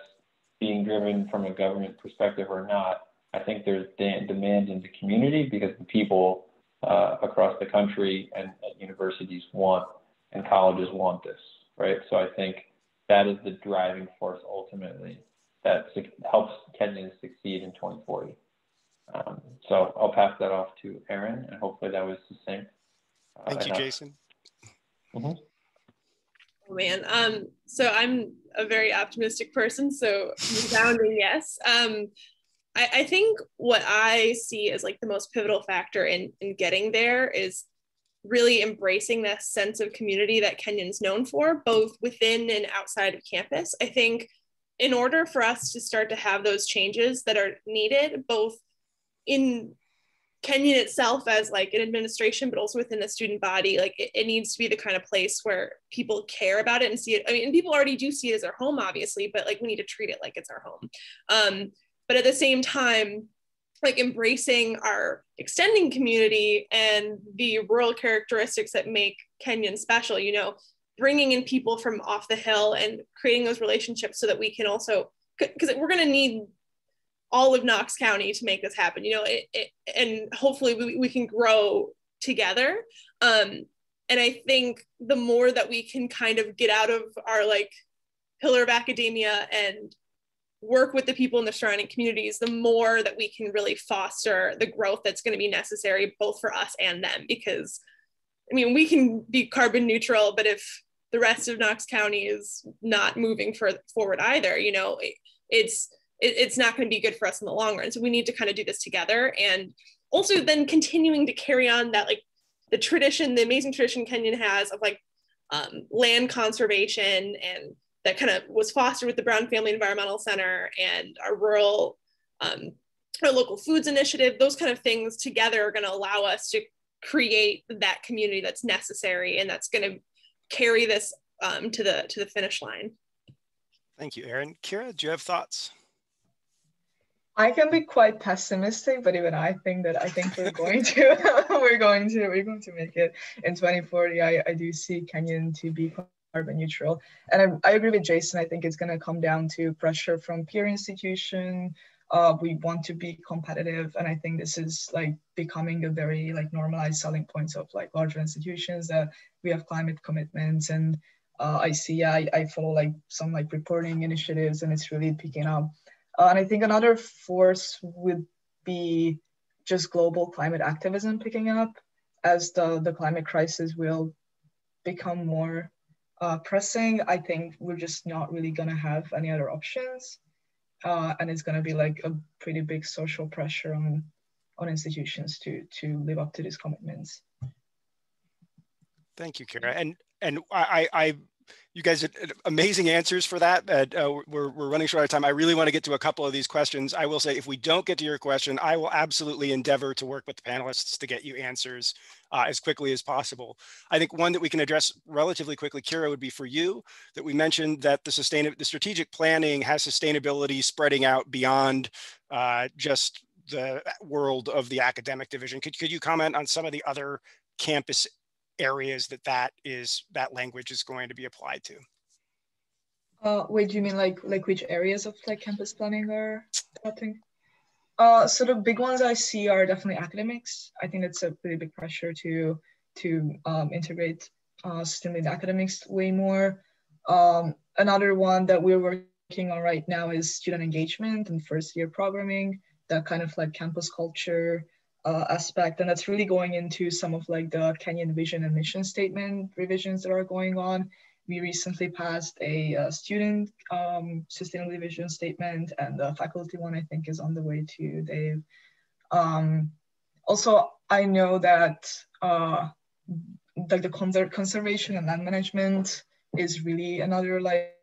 being driven from a government perspective or not, I think there's demand in the community because the people across the country and at universities and colleges want this, right? So I think that is the driving force ultimately that helps Kenyan succeed in 2040. So I'll pass that off to Erin, and hopefully that was succinct. Thank you, Jason. Oh man, so I'm a very optimistic person, so resounding yes. I think what I see as like the most pivotal factor in getting there is really embracing that sense of community that Kenyon's known for, both within and outside of campus. I think in order for us to start to have those changes that are needed, both in Kenyon itself as like an administration, but also within the student body, like it needs to be the kind of place where people care about it and see it. I mean, and people already do see it as their home, obviously, but like we need to treat it like it's our home. But at the same time, like embracing our extending community and the rural characteristics that make Kenyon special, bringing in people from off the hill and creating those relationships so that we can also, because we're going to need all of Knox County to make this happen, and hopefully we can grow together. And I think the more that we can kind of get out of our like pillar of academia and work with the people in the surrounding communities, the more that we can really foster the growth that's going to be necessary both for us and them. Because I mean, we can be carbon neutral, but if the rest of Knox County is not moving forward either, it's not going to be good for us in the long run. So we need to kind of do this together, and also then continuing to carry on that like the amazing tradition Kenyon has of like land conservation, and that kind of was fostered with the Brown Family Environmental Center and our rural, our local foods initiative. Those kind of things together are going to allow us to create that community that's necessary and that's going to carry this to the finish line. Thank you, Erin. Kíra, do you have thoughts? I can be quite pessimistic, but even I think we're going to we're going to make it in 2040. I do see Kenyon to be carbon neutral, and I agree with Jason. I think it's going to come down to pressure from peer institution. We want to be competitive, and I think this is like becoming a very like normalized selling points of like larger institutions that we have climate commitments, and I see, yeah, I follow like some like reporting initiatives, and it's really picking up. And I think another force would be just global climate activism picking up, as the climate crisis will become more pressing. I think we're just not really gonna have any other options. And it's gonna be like a pretty big social pressure on institutions to live up to these commitments. Thank you, Kíra. And you guys had amazing answers for that. We're running short of time. I really want to get to a couple of these questions. I will say, if we don't get to your question, I will absolutely endeavor to work with the panelists to get you answers as quickly as possible. I think one that we can address relatively quickly, Kíra, would be for you, that we mentioned that the strategic planning has sustainability spreading out beyond just the world of the academic division. Could you comment on some of the other campus areas that language is going to be applied to? Wait, do you mean like which areas of like campus planning are happening? So the big ones I see are definitely academics. I think it's a pretty big pressure to integrate STEM in academics way more. Another one that we're working on right now is student engagement and first year programming, that kind of like campus culture aspect, and that's really going into some of like the Kenyan vision and mission statement revisions that are going on. We recently passed a student sustainability vision statement, and the faculty one I think is on the way to Dave. Also, I know that like the conservation and land management is really another, like,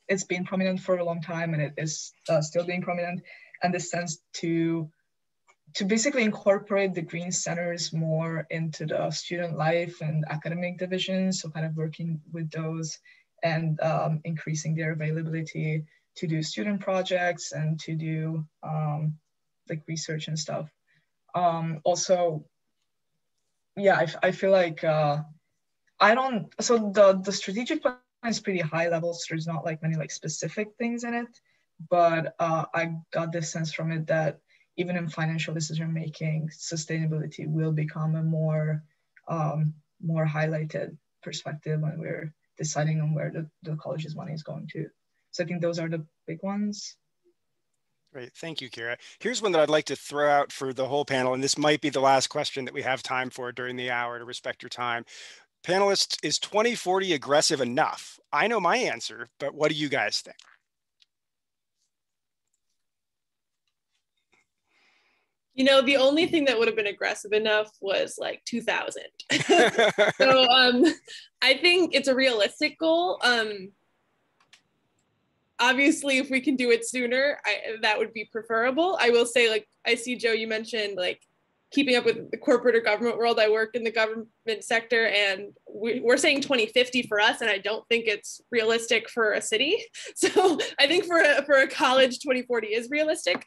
it's been prominent for a long time, and it is still being prominent, and this tends to basically incorporate the green centers more into the student life and academic divisions. So kind of working with those and increasing their availability to do student projects and to do like research and stuff. Also, yeah, I feel like so the strategic plan is pretty high level, so there's not like many like specific things in it, but I got this sense from it that even in financial decision making, sustainability will become a more highlighted perspective when we're deciding on where the college's money is going to. So I think those are the big ones. Great, thank you, Kíra. Here's one that I'd like to throw out for the whole panel, and this might be the last question that we have time for during the hour to respect your time. Panelists, is 2040 aggressive enough? I know my answer, but what do you guys think? You know, the only thing that would have been aggressive enough was like 2000. So I think it's a realistic goal. Obviously, if we can do it sooner, that would be preferable. I will say, like, I see, Joe, you mentioned like keeping up with the corporate or government world. I work in the government sector, and we're saying 2050 for us, and I don't think it's realistic for a city. So I think for a college, 2040 is realistic.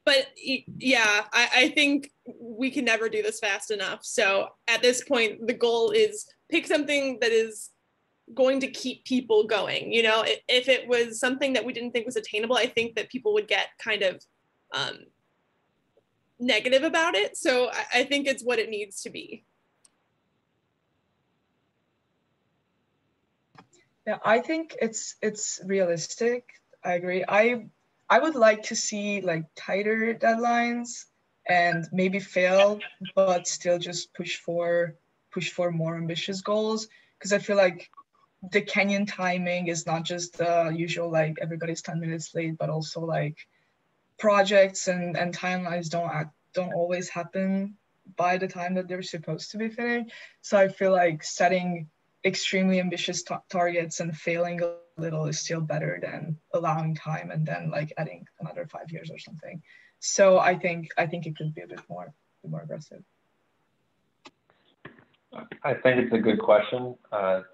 But yeah, I think we can never do this fast enough. So at this point, the goal is pick something that is going to keep people going. You know, if it was something that we didn't think was attainable, I think that people would get kind of negative about it. So I think it's what it needs to be. Yeah, I think it's realistic. I agree. I would like to see like tighter deadlines and maybe fail, but still just push for more ambitious goals. Because I feel like the Kenyan timing is not just the usual like everybody's 10 minutes late, but also like projects and timelines don't always happen by the time that they're supposed to be finished. So I feel like setting extremely ambitious targets and failing a little is still better than allowing time and then like adding another 5 years or something. So I think it could be a bit more aggressive. I think it's a good question.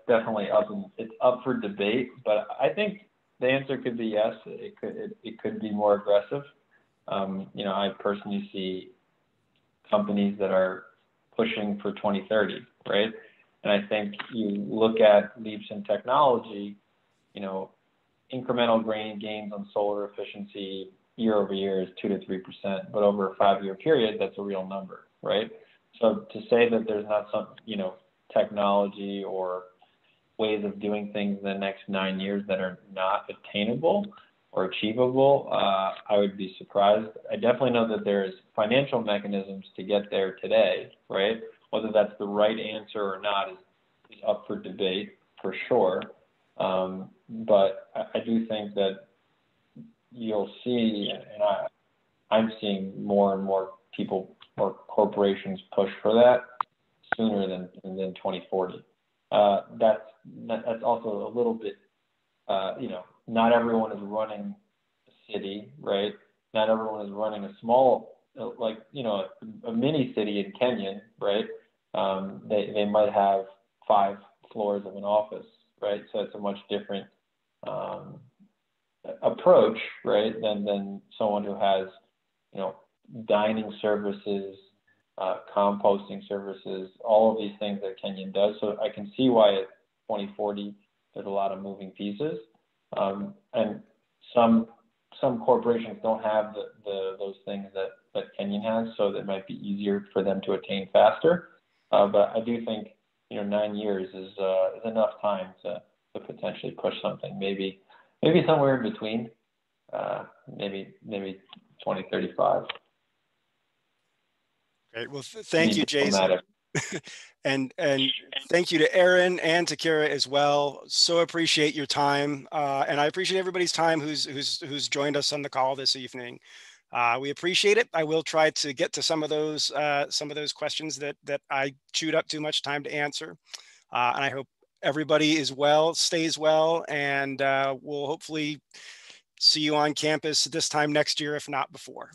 Definitely it's up for debate, but I think the answer could be yes. It could be more aggressive. You know, I personally see companies that are pushing for 2030, right? And I think you look at leaps in technology, you know, incremental gains on solar efficiency year over year is 2 to 3%, but over a 5-year period, that's a real number, right? So to say that there's not some, you know, technology or ways of doing things in the next 9 years that are not attainable or achievable, I would be surprised. I definitely know that there's financial mechanisms to get there today, right? Whether that's the right answer or not is up for debate for sure. But I do think that you'll see, and I'm seeing more and more people or corporations push for that sooner than 2040. That's also a little bit, not everyone is running a city, right? Not everyone is running a small, a mini city in Kenyon, right? They might have 5 floors of an office, right? So it's a much different approach, right, than someone who has, dining services, composting services, all of these things that Kenyon does. So I can see why at 2040 there's a lot of moving pieces, and some corporations don't have those things that Kenyon has, so that might be easier for them to attain faster. But I do think 9 years is enough time to potentially push something. Maybe somewhere in between, maybe 2035. Great. Well, thank you, Jason. and thank you to Erin and to Kíra as well. So appreciate your time, and I appreciate everybody's time who's joined us on the call this evening. We appreciate it. I will try to get to some of those questions that I chewed up too much time to answer, and I hope everybody is well, stays well, and we'll hopefully see you on campus this time next year, if not before.